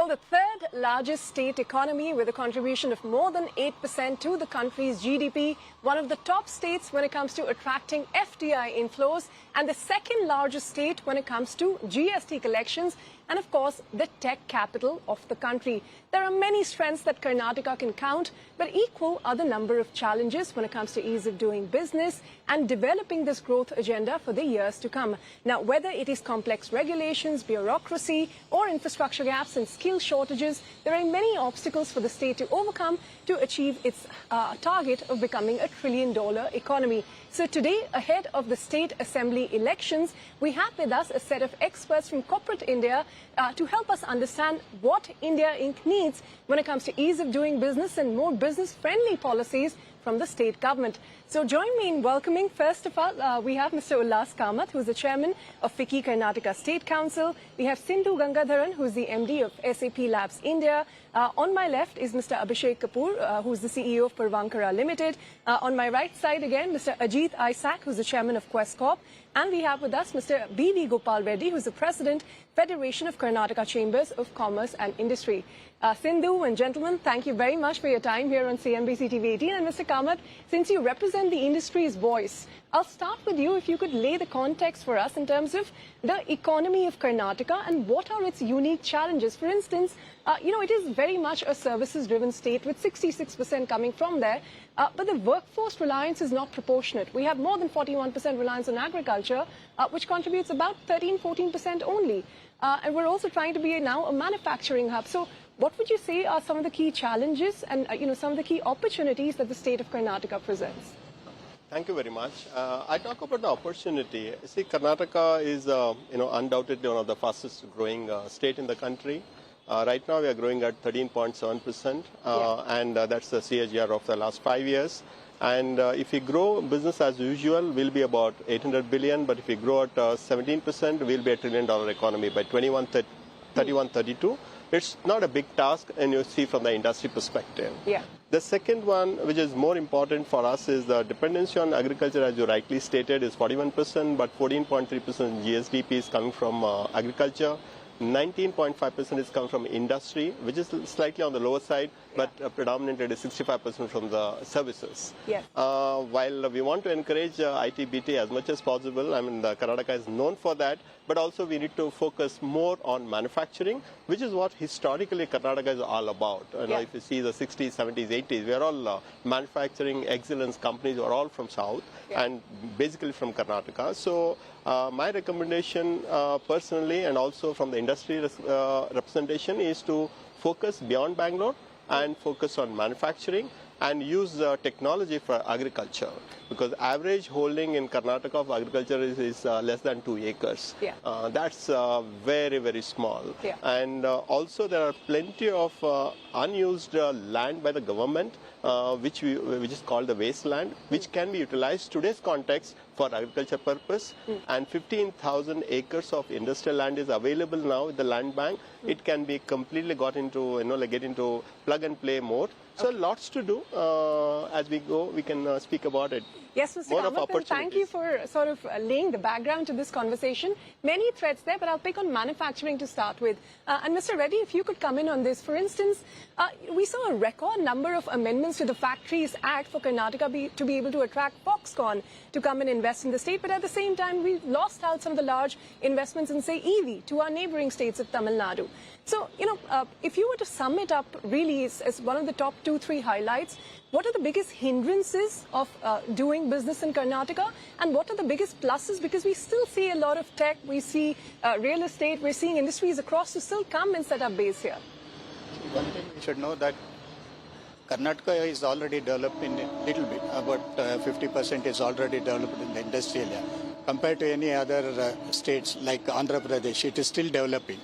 Well, the third largest state economy with a contribution of more than 8% to the country's GDP, one of the top states when it comes to attracting FDI inflows, and the second largest state when it comes to GST collections, and of course, the tech capital of the country. There are many strengths that Karnataka can count, but equal are the number of challenges when it comes to ease of doing business and developing this growth agenda for the years to come. Now, whether it is complex regulations, bureaucracy, or infrastructure gaps and skill shortages, there are many obstacles for the state to overcome to achieve its target of becoming a trillion-dollar economy. So today, ahead of the state assembly elections, we have with us a set of experts from corporate India to help us understand what India Inc. needs when it comes to ease of doing business and more business-friendly policies from the state government. So join me in welcoming, first of all, we have Mr. Ullas Kamath, who is the chairman of FICCI Karnataka State Council. We have Sindhu Gangadharan, who is the MD of SAP Labs India. On my left is Mr. Abhishek Kapoor, who is the CEO of Puravankara Limited. On my right side again, Mr. Ajit Isaac, who is the chairman of Quest Corp. And we have with us Mr. B.V. Gopal Reddy, who is the president, Federation of Karnataka Chambers of Commerce and Industry. Sindhu and gentlemen, thank you very much for your time here on CNBC-TV18. And Mr. Kamath, since you represent the industry's voice, I'll start with you if you could lay the context for us in terms of the economy of Karnataka and what are its unique challenges. For instance, it is very much a services-driven state with 66% coming from there, but the workforce reliance is not proportionate. We have more than 41% reliance on agriculture, which contributes about 13-14% only. And we're also trying to be now a manufacturing hub. So what would you say are some of the key challenges and some of the key opportunities that the state of Karnataka presents? Thank you very much. I talk about the opportunity. See, Karnataka is undoubtedly one of the fastest growing state in the country. Right now we are growing at 13.7%, and that's the CAGR of the last 5 years. And if we grow business as usual, we'll be about 800 billion. But if we grow at 17%, we'll be a $1 trillion economy by 31-32. It's not a big task, and you see from the industry perspective. Yeah. The second one, which is more important for us, is the dependency on agriculture, as you rightly stated, is 41%, but 14.3% GSDP is coming from agriculture. 19.5% is coming from industry, which is slightly on the lower side, but predominantly it is 65% from the services. Yes. While we want to encourage IT, BT as much as possible, I mean, Karnataka is known for that, but also we need to focus more on manufacturing, which is what historically Karnataka is all about. If you see the 60s, 70s, 80s, we are all manufacturing excellence companies who are all from South and basically from Karnataka. So my recommendation personally and also from the industry representation is to focus beyond Bangalore and focus on manufacturing and use technology for agriculture, because average holding in Karnataka of agriculture is less than 2 acres. That's very, very small. And also there are plenty of unused land by the government, which is called the wasteland, which can be utilized today's context for agriculture purpose. And 15,000 acres of industrial land is available now with the land bank. It can be completely got into, get into plug and play mode. So lots to do. As we go, we can speak about it. Yes, Mr. Kamath, thank you for sort of laying the background to this conversation. Many threads there, but I'll pick on manufacturing to start with. And Mr. Reddy, if you could come in on this. For instance, we saw a record number of amendments to the Factories Act for Karnataka to be able to attract Foxconn to come and invest in the state. But at the same time, we lost out some of the large investments in, say, EV to our neighboring states of Tamil Nadu. So, if you were to sum it up really as one of the top 2-3 highlights, what are the biggest hindrances of doing business in Karnataka, and what are the biggest pluses? Because we still see a lot of tech, we see real estate, we're seeing industries across to still come and set up base here. One thing we should know that Karnataka is already developed in a little bit, about 50% is already developed in the industrial area. Compared to any other states like Andhra Pradesh, it is still developing.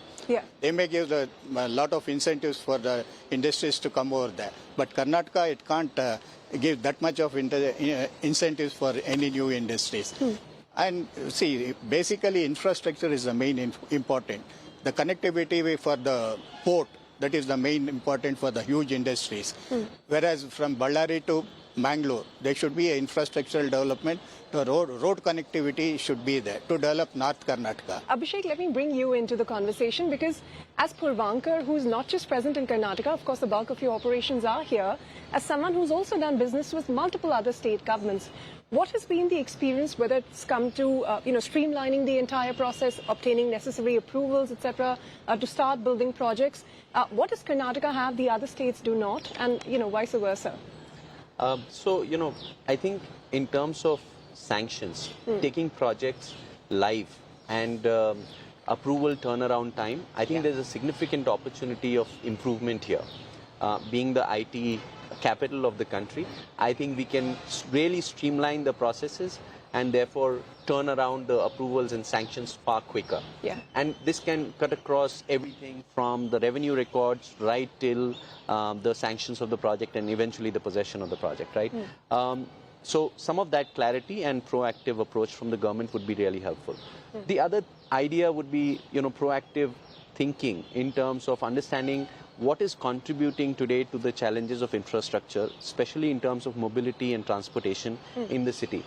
They may give a lot of incentives for the industries to come over there. But Karnataka, it can't give that much of incentives for any new industries. And see, basically infrastructure is the main important. The connectivity for the port, that is the main important for the huge industries. Whereas from Ballari to Bengaluru, there should be an infrastructural development. The road connectivity should be there to develop North Karnataka. Abhishek, let me bring you into the conversation because As Purvankar, who's not just present in Karnataka, of course the bulk of your operations are here, as someone who's also done business with multiple other state governments, what has been the experience, whether it's come to streamlining the entire process, obtaining necessary approvals, etc., to start building projects? What does Karnataka have the other states do not, and vice versa? I think in terms of sanctions, taking projects live and approval turnaround time, I think there's a significant opportunity of improvement here. Being the IT capital of the country, I think we can really streamline the processes and therefore turn around the approvals and sanctions far quicker. Yeah. And this can cut across everything from the revenue records right till the sanctions of the project and eventually the possession of the project, right? So some of that clarity and proactive approach from the government would be really helpful. The other idea would be, proactive thinking in terms of understanding what is contributing today to the challenges of infrastructure, especially in terms of mobility and transportation in the city.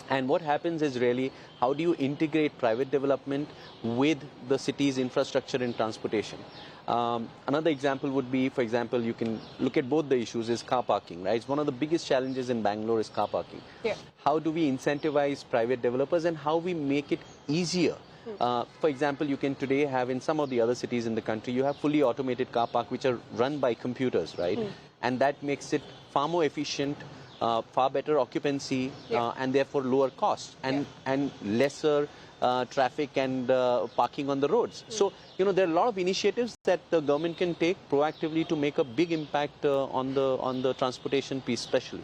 And what happens is really, how do you integrate private development with the city's infrastructure and transportation? Another example would be, for example, you can look at both the issues, is car parking, right? It's one of the biggest challenges in Bangalore is car parking. Yeah. How do we incentivize private developers and how we make it easier? For example, you can today have in some of the other cities in the country, you have fully automated car park which are run by computers, right? And that makes it far more efficient, far better occupancy, and therefore lower cost and lesser traffic and parking on the roads. So, there are a lot of initiatives that the government can take proactively to make a big impact on the transportation piece especially.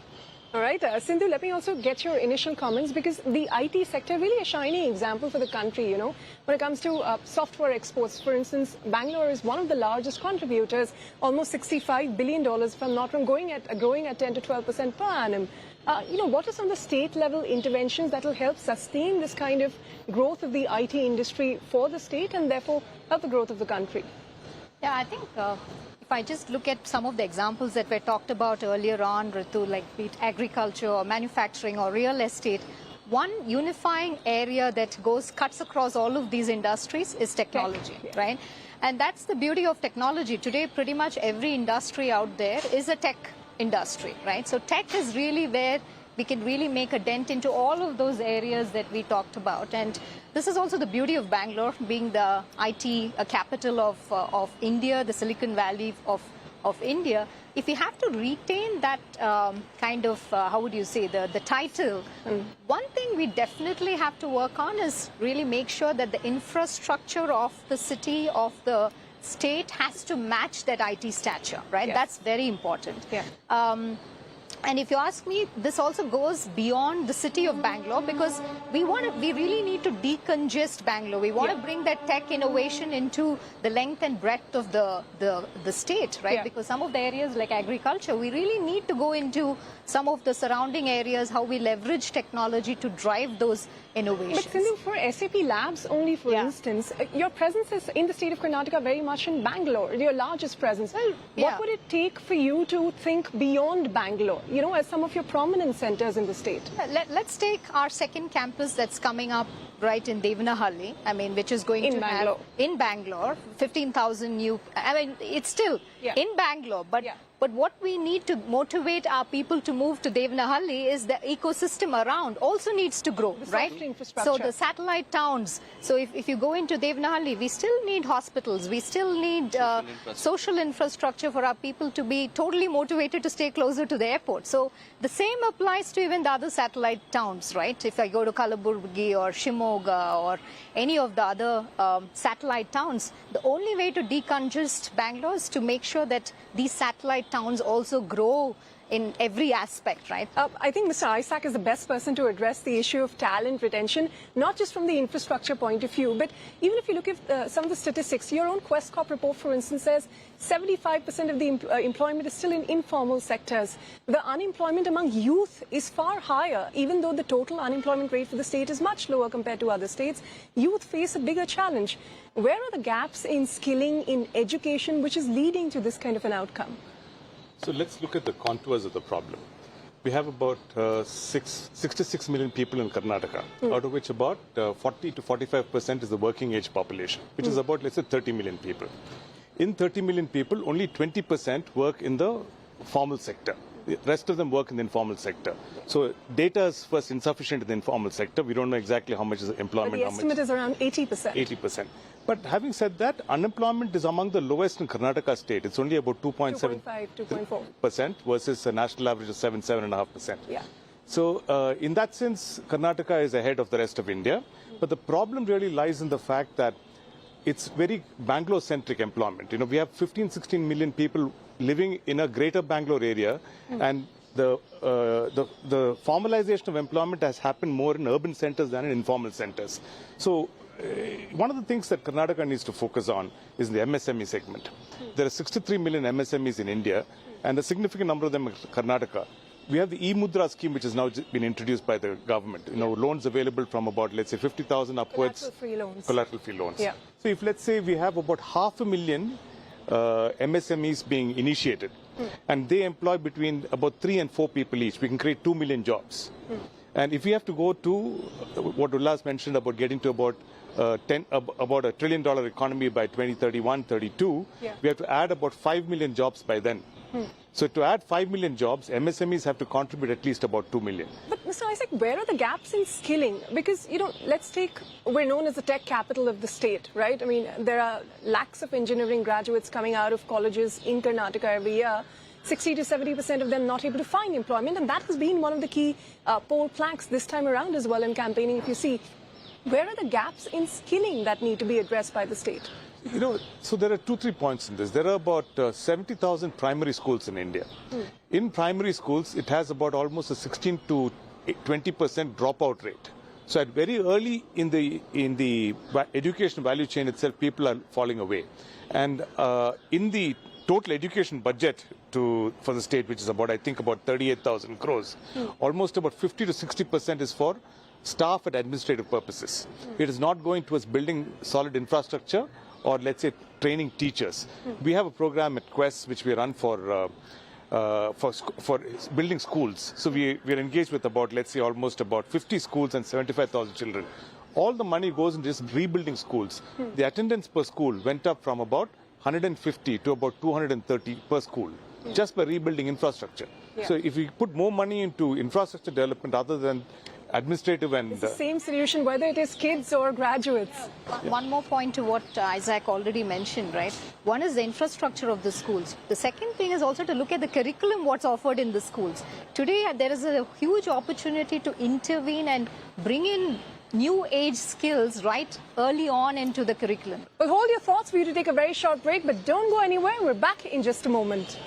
All right, Sindhu, let me also get your initial comments, because the IT sector really a shining example for the country, when it comes to software exports. For instance, Bangalore is one of the largest contributors, almost $65 billion, if I'm not wrong, growing at 10 to 12% per annum. What are some of the state level interventions that will help sustain this kind of growth of the IT industry for the state and therefore help the growth of the country? Yeah, I think if I just look at some of the examples that were talked about earlier on, Ritu, like be it agriculture or manufacturing or real estate, one unifying area that cuts across all of these industries is technology, right? And that's the beauty of technology. Today, pretty much every industry out there is a tech industry, right? So tech is really where we can really make a dent into all of those areas that we talked about. And this is also the beauty of Bangalore, being the IT capital of India, the Silicon Valley of India. If we have to retain that how would you say, the title, one thing we definitely have to work on is really make sure that the infrastructure of the city, of the state has to match that IT stature, right? That's very important. And if you ask me, this also goes beyond the city of Bangalore, because we really need to decongest Bangalore. We want to bring that tech innovation into the length and breadth of the state, right? Because some of the areas like agriculture, we really need to go into some of the surrounding areas, how we leverage technology to drive those innovations. But Sindhu, for SAP Labs only, for instance, your presence is in the state of Karnataka very much in Bangalore, your largest presence. Well, what would it take for you to think beyond Bangalore, as some of your prominent centers in the state? Let's take our second campus that's coming up right in Devanahalli, which is going to have in Bangalore, 15,000 new, it's still in Bangalore, but what we need to motivate our people to move to Devanahalli is the ecosystem around also needs to grow, right? So the satellite towns. So if you go into Devanahalli, we still need hospitals. We still need social infrastructure for our people to be totally motivated to stay closer to the airport. So the same applies to even the other satellite towns, right? If I go to Kalaburgi or Shimoga or any of the other satellite towns, the only way to decongest Bangalore is to make sure that these satellite towns also grow in every aspect, right? I think Mr. Isaac is the best person to address the issue of talent retention, not just from the infrastructure point of view, but even if you look at some of the statistics, your own Quest Corp report, for instance, says 75% of the employment is still in informal sectors. The unemployment among youth is far higher, even though the total unemployment rate for the state is much lower compared to other states. Youth face a bigger challenge. Where are the gaps in skilling, in education, which is leading to this kind of an outcome? So let's look at the contours of the problem. We have about 66 million people in Karnataka, out of which about 40 to 45% is the working age population, which is about, let's say, 30 million people. In 30 million people, only 20% work in the formal sector. The rest of them work in the informal sector. So data is first insufficient in the informal sector. We don't know exactly how much is employment. But the estimate is around 80%. 80%. But having said that, unemployment is among the lowest in Karnataka state. It's only about 2.7%, 2.4% versus a national average of 7.5%. Yeah. So in that sense, Karnataka is ahead of the rest of India. But the problem really lies in the fact that it's very Bangalore-centric employment. You know, we have 15, 16 million people living in a greater Bangalore area, and the formalization of employment has happened more in urban centers than in informal centers. So one of the things that Karnataka needs to focus on is the MSME segment. There are 63 million MSMEs in India, and a significant number of them in Karnataka. We have the e-Mudra scheme, which has now been introduced by the government. You know, loans available from about, let's say, 50,000 upwards. Collateral-free loans. Collateral-free loans. Yeah. So if, let's say, we have about 500,000 MSMEs being initiated, and they employ between about 3 and 4 people each, we can create 2 million jobs. And if we have to go to what Ullas mentioned about getting to about about $1 trillion economy by 2031-32, we have to add about 5 million jobs by then. So to add 5 million jobs, MSMEs have to contribute at least about 2 million. But Mr. Isaac, where are the gaps in skilling? Because, you know, let's take, we're known as the tech capital of the state, right? I mean, there are lakhs of engineering graduates coming out of colleges in Karnataka every year. 60 to 70% of them not able to find employment. And that has been one of the key poll planks this time around as well in campaigning. If you see, where are the gaps in skilling that need to be addressed by the state? You know, so there are 2-3 points in this. There are about 70,000 primary schools in India. In primary schools, it has about almost a 16 to 20% dropout rate. So at very early in the education value chain itself, people are falling away. And in the total education budget for the state, which is about, I think, about 38,000 crores, almost about 50 to 60% is for staff and administrative purposes. It is not going towards building solid infrastructure or, let's say, training teachers. We have a program at Quest which we run for building schools. So we are engaged with about, let's say, almost about 50 schools and 75,000 children. All the money goes into just rebuilding schools. The attendance per school went up from about 150 to about 230 per school, just by rebuilding infrastructure. So if we put more money into infrastructure development other than administrative and... It's the same solution, whether it is kids or graduates. One more point to what Isaac already mentioned, right? One is the infrastructure of the schools. The second thing is also to look at the curriculum, what's offered in the schools. Today, there is a huge opportunity to intervene and bring in new age skills right early on into the curriculum. Well, hold your thoughts. We need to take a very short break, but don't go anywhere. We're back in just a moment.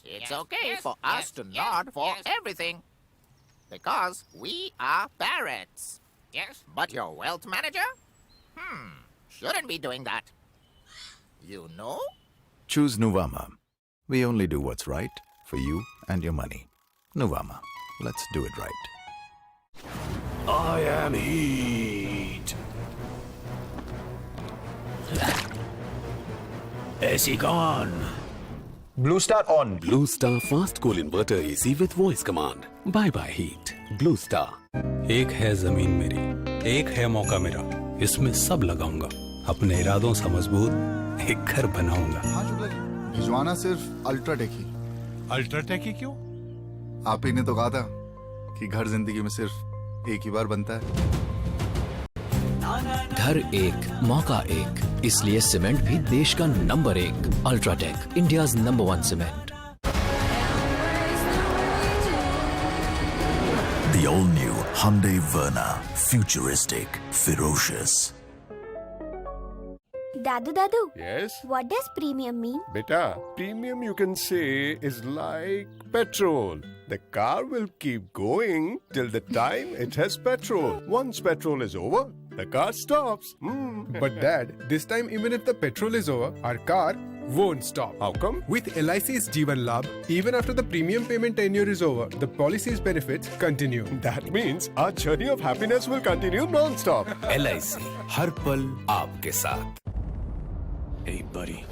It's okay for us to nod for everything, because we are parrots. Yes. But your wealth manager? Shouldn't be doing that. You know? Choose Nuvama. We only do what's right for you and your money. Nuvama. Let's do it right. I am heat. AC gone. Blue Star on. Blue Star Fast Cool Inverter AC with voice command. Bye bye heat. Blue Star. एक है जमीन मेरी, एक है मौका मेरा, इसमें सब लगाऊंगा, अपने इरादों से मजबूत एक घर बनाऊंगा। हाँ शुक्ला जी, भिजवाना सिर्फ अल्ट्राटेक ही। अल्ट्राटेक ही क्यों? आप ही ने तो कहा था कि घर जिंदगी में सिर्फ एक ही बार बनता है। घर एक, मौका एक, इसलिए सीमेंट भी देश का number 1। UltraTech, India's number 1 cement. The all-new Hyundai Verna. Futuristic, ferocious. Dadu. Yes? What does premium mean? Beta, premium you can say is like petrol. The car will keep going till the time it has petrol. Once petrol is over, the car stops. But Dad, this time even if the petrol is over, our car won't stop. How come? With LIC's Jeevan Labh, even after the premium payment tenure is over, the policy's benefits continue. That means our journey of happiness will continue non-stop. LIC हर पल आपके साथ. Hey buddy.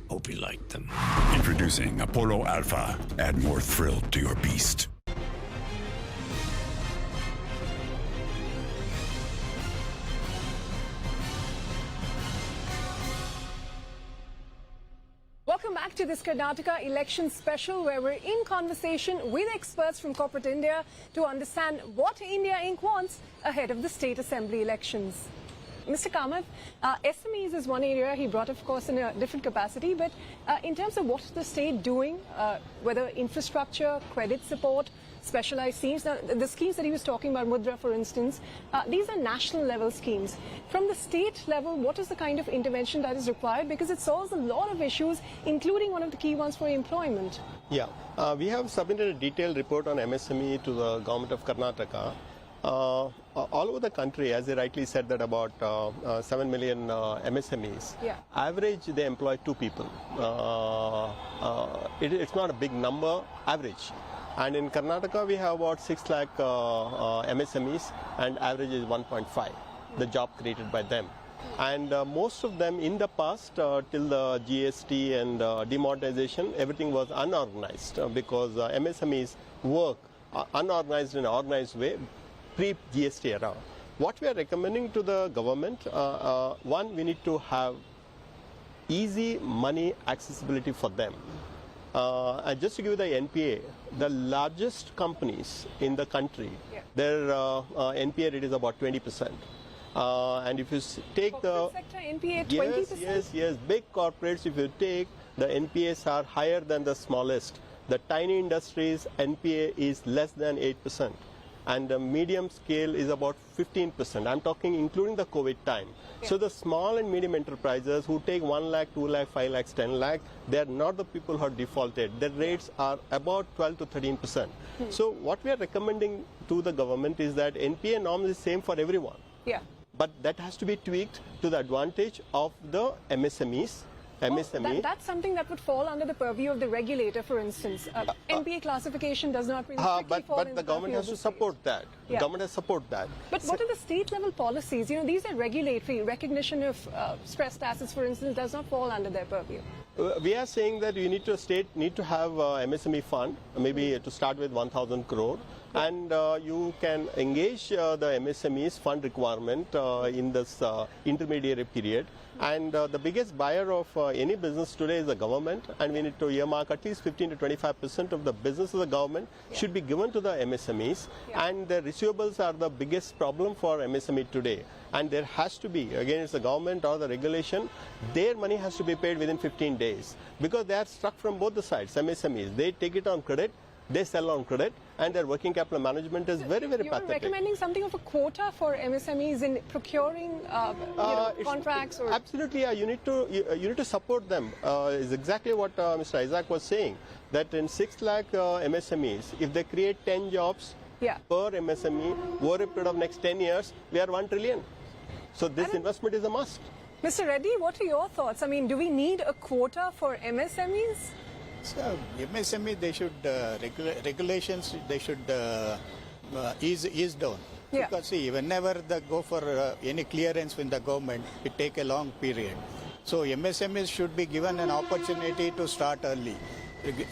Hope you like them. Introducing Apollo Alpha. Add more thrill to your beast. Welcome back to this Karnataka election special, where we're in conversation with experts from corporate India to understand what India Inc. wants ahead of the state assembly elections. Mr. Kamath, SMEs is one area he brought, of course, in a different capacity, but in terms of what is the state doing, whether infrastructure, credit support, specialized schemes. Now, the schemes that he was talking about, Mudra, for instance, these are national level schemes. From the state level, what is the kind of intervention that is required? Because it solves a lot of issues, including one of the key ones for employment. Yeah, we have submitted a detailed report on MSME to the government of Karnataka. All over the country, as they rightly said, that about 7 million MSMEs. Yeah. Average, they employ 2 people. It's not a big number, average. And in Karnataka, we have about 6 lakh MSMEs, and average is 1.5, the job created by them. And most of them in the past, till the GST and demonetization, everything was unorganized because MSMEs work unorganized in an organized way pre-GST era. What we are recommending to the government, one, we need to have easy money accessibility for them. And just to give you the NPA, the largest companies in the country, their NPA rate is about 20%. And if you take corporate sector NPA 20%? Yes. Big corporates, if you take, the NPAs are higher than the smallest. The tiny industries NPA is less than 8%. And the medium scale is about 15%. I'm talking including the COVID time. Yeah. So the small and medium enterprises who take 1 lakh, 2 lakh, 5 lakhs, 10 lakh, they're not the people who are defaulted. Their rates are about 12 to 13%. So what we are recommending to the government is that NPA norm is same for everyone. Yeah. But that has to be tweaked to the advantage of the MSMEs. MSME. That's something that would fall under the purview of the regulator, for instance. NPA classification does not really strictly fall in the government has to support that. Yeah. Government has to support that. But what are the state level policies? You know, these are regulatory. Recognition of stressed assets, for instance, does not fall under their purview. We are saying that you need to have MSME fund, maybe to start with 1,000 crore. And you can engage the MSMEs fund requirement in this intermediary period. And the biggest buyer of any business today is the government, and we need to earmark at least 15 to 25% of the business of the government should be given to the MSMEs. And the receivables are the biggest problem for MSME today. And there has to be, again, it's the government or the regulation, their money has to be paid within 15 days. Because they are struck from both the sides, MSMEs. They take it on credit, they sell on credit, and their working capital management is very, very pathetic. You're recommending something of a quota for MSMEs in procuring contracts? Or Absolutely, yeah. You need to support them. Is exactly what Mr. Isaac was saying. That in 6 lakh MSMEs, if they create 10 jobs per MSME over a period of next 10 years, we are 1 trillion. So this investment is a must. Mr. Reddy, what are your thoughts? I mean, do we need a quota for MSMEs? So MSME, they should regulations. They should ease down. Yeah. Because see, whenever they go for any clearance with the government, it take a long period. So MSMEs should be given an opportunity to start early.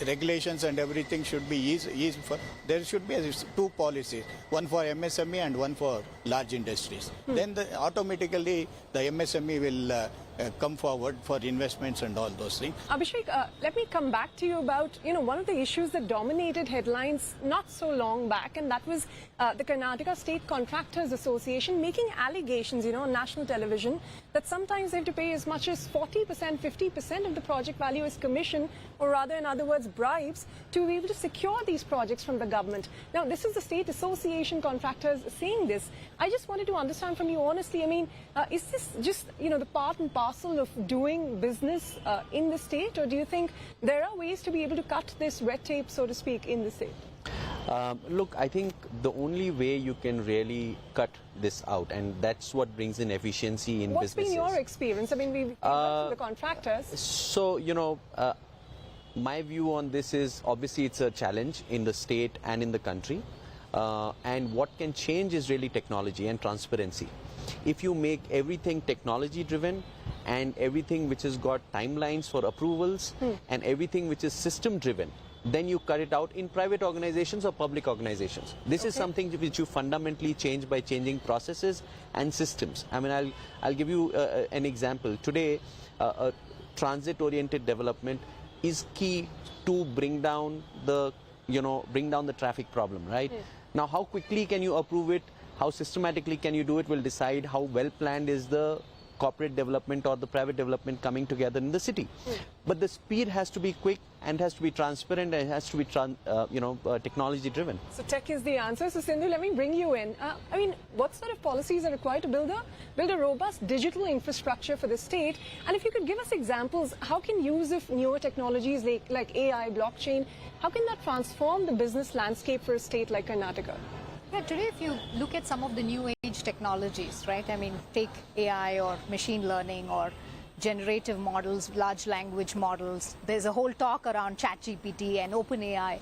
Regulations and everything should be easy for. There should be 2 policies, one for MSME and one for large industries. Then automatically the MSME will come forward for investments and all those things. Abhishek, let me come back to you about, one of the issues that dominated headlines not so long back, and that was the Karnataka State Contractors Association making allegations, on national television that sometimes they have to pay as much as 40%, 50% of the project value as commission, or rather, in other words, bribes, to be able to secure these projects from the government. Now, this is the State Association contractors saying this. I just wanted to understand from you honestly, I mean, is this just, the part and parcel parcel of doing business in the state, or do you think there are ways to be able to cut this red tape, so to speak, in the state? Look, I think the only way you can really cut this out, and that's what brings in efficiency in businesses. What's been your experience? I mean, we've worked with the contractors. So, you know, my view on this is obviously it's a challenge in the state and in the country. And what can change is really technology and transparency. If you make everything technology driven and everything which has got timelines for approvals and everything which is system driven, then you cut it out in private organizations or public organizations. This is something which you fundamentally change by changing processes and systems. I mean, I'll give you an example. Today, transit-oriented development is key to bring down the traffic problem, right? Now, how quickly can you approve it? How systematically can you do it will decide how well planned is the corporate development or the private development coming together in the city. But the speed has to be quick and has to be transparent and has to be technology driven. So tech is the answer. So Sindhu, let me bring you in. I mean, what sort of policies are required to build a robust digital infrastructure for the state? And if you could give us examples, how can use of newer technologies like AI, blockchain, how can that transform the business landscape for a state like Karnataka? Yeah, today if you look at some of the new age technologies, right? I mean, take AI or machine learning or generative models, large language models. There's a whole talk around ChatGPT and OpenAI.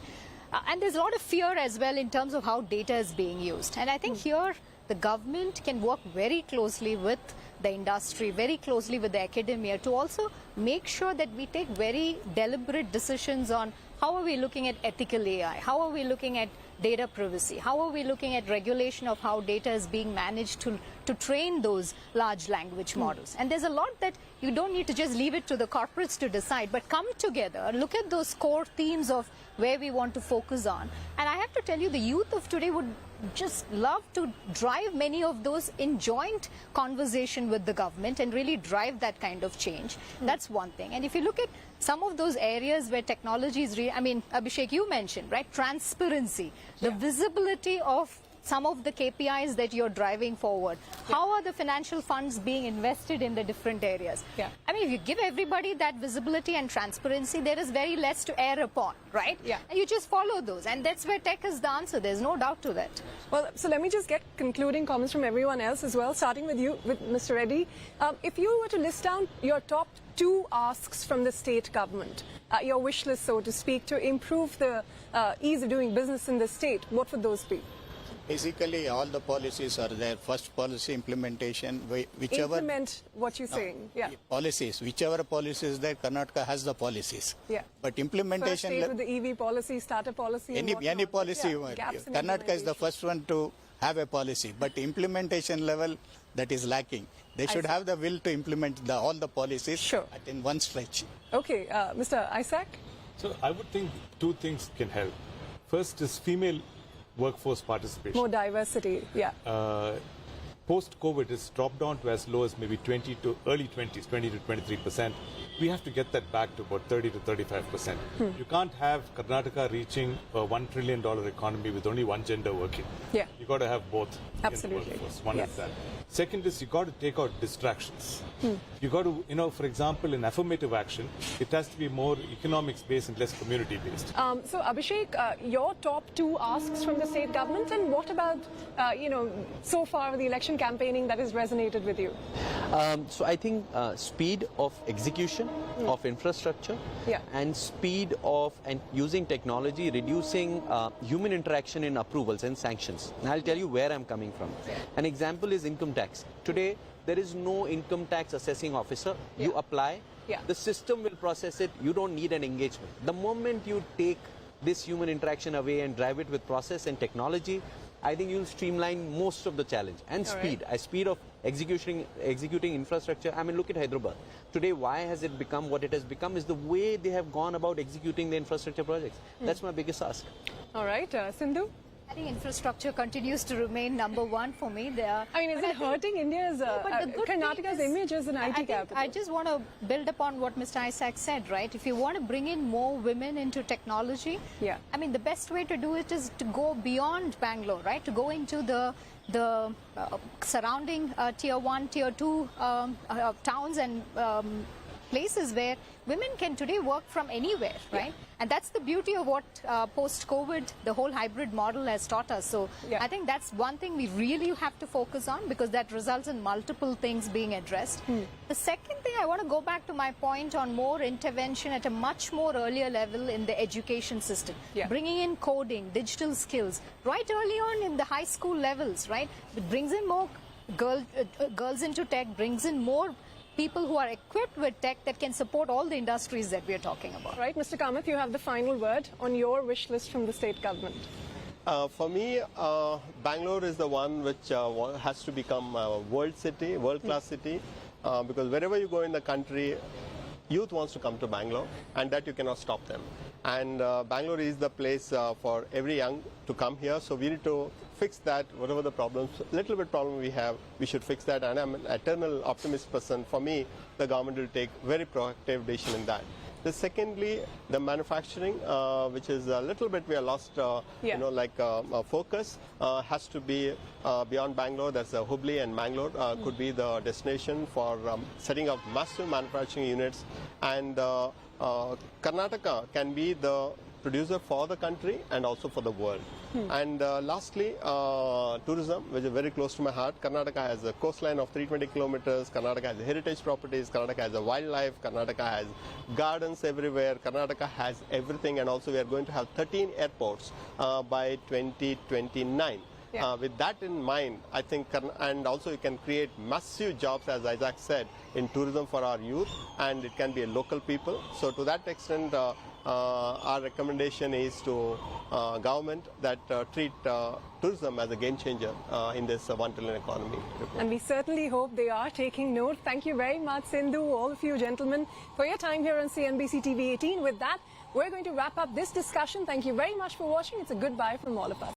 And there's a lot of fear as well in terms of how data is being used. And I think here the government can work very closely with the industry, very closely with the academia to also make sure that we take very deliberate decisions on how are we looking at ethical AI, how are we looking at data privacy, how are we looking at regulation of how data is being managed to train those large language models. And there's a lot that you don't need to just leave it to the corporates to decide, but come together, look at those core themes of where we want to focus on. And I have to tell you, the youth of today would just love to drive many of those in joint conversation with the government and really drive that kind of change. That's one thing. And if you look at some of those areas where technology is I mean, Abhishek, you mentioned, right? Transparency, the visibility of some of the KPIs that you're driving forward. How are the financial funds being invested in the different areas? I mean, if you give everybody that visibility and transparency, there is very less to err upon, right? And you just follow those. And that's where tech is the answer. There's no doubt to that. Well, so let me just get concluding comments from everyone else as well, starting with you, with Mr. Reddy. If you were to list down your top 2 asks from the state government, your wish list, so to speak, to improve the ease of doing business in the state, what would those be? Basically, all the policies are there. First, policy implementation, whichever... Implement what you're saying, policies, whichever policy is there, Karnataka has the policies. But implementation... First state with the EV policy, starter policy, any policy, Karnataka is the first one to have a policy. But implementation level, that is lacking. They should have the will to implement all the policies in one stretch. Okay, Mr. Isaac? So I would think 2 things can help. First is female workforce participation. More diversity, Post-COVID, it's dropped down to as low as maybe 20 to 23%. We have to get that back to about 30 to 35%. You can't have Karnataka reaching a $1 trillion economy with only one gender working. You got to have both. Absolutely. In the workforce. One is that. Second is you got to take out distractions. You got to, for example, in affirmative action, it has to be more economics-based and less community-based. So, Abhishek, your top 2 asks from the state government, and what about, so far the election campaigning that has resonated with you? So I think speed of execution of infrastructure and speed of using technology, reducing human interaction in approvals and sanctions. And I'll tell you where I'm coming from. An example is income tax. Today, there is no income tax assessing officer. You apply, the system will process it. You don't need an engagement. The moment you take this human interaction away and drive it with process and technology, I think you'll streamline most of the challenge. And speed, speed of executing infrastructure. I mean, look at Hyderabad. Today, why has it become what it has become is the way they have gone about executing the infrastructure projects. That's my biggest ask. All right, Sindhu? I think infrastructure continues to remain number one for me. Is it hurting India's, Karnataka's image as an IT capital? I just want to build upon what Mr. Isaac said, right? If you want to bring in more women into technology, the best way to do it is to go beyond Bangalore, right? To go into the surrounding tier 1, tier 2 towns and places where women can today work from anywhere, right? And that's the beauty of what post-COVID, the whole hybrid model has taught us. So I think that's one thing we really have to focus on, because that results in multiple things being addressed. The second thing, I want to go back to my point on more intervention at a much more earlier level in the education system. Bringing in coding, digital skills, right early on in the high school levels, right? It brings in more girls into tech, brings in more people who are equipped with tech that can support all the industries that we are talking about. Right, Mr. Kamath, you have the final word on your wish list from the state government. For me, Bangalore is the one which has to become a world city, world-class city, because wherever you go in the country, youth wants to come to Bangalore, and that you cannot stop them. And Bangalore is the place for every young to come here, so we need to fix that. Whatever the problems, little bit problem we have, we should fix that. And I'm an eternal optimist person. For me, the government will take very proactive decision in that. The secondly, the manufacturing, which is a little bit we are lost, focus, has to be beyond Bangalore. That's Hubli and Bangalore could be the destination for setting up massive manufacturing units. And Karnataka can be the producer for the country and also for the world. And lastly, tourism, which is very close to my heart. Karnataka has a coastline of 320 kilometers. Karnataka has heritage properties. Karnataka has a wildlife. Karnataka has gardens everywhere. Karnataka has everything, and also we are going to have 13 airports by 2029. With that in mind, I think, and also you can create massive jobs, as Isaac said, in tourism for our youth, and it can be a local people. So to that extent, our recommendation is to government that treat tourism as a game changer in this 1 trillion economy. And we certainly hope they are taking note. Thank you very much, Sindhu, all of you gentlemen, for your time here on CNBC-TV18. With that, we're going to wrap up this discussion. Thank you very much for watching. It's a goodbye from all of us.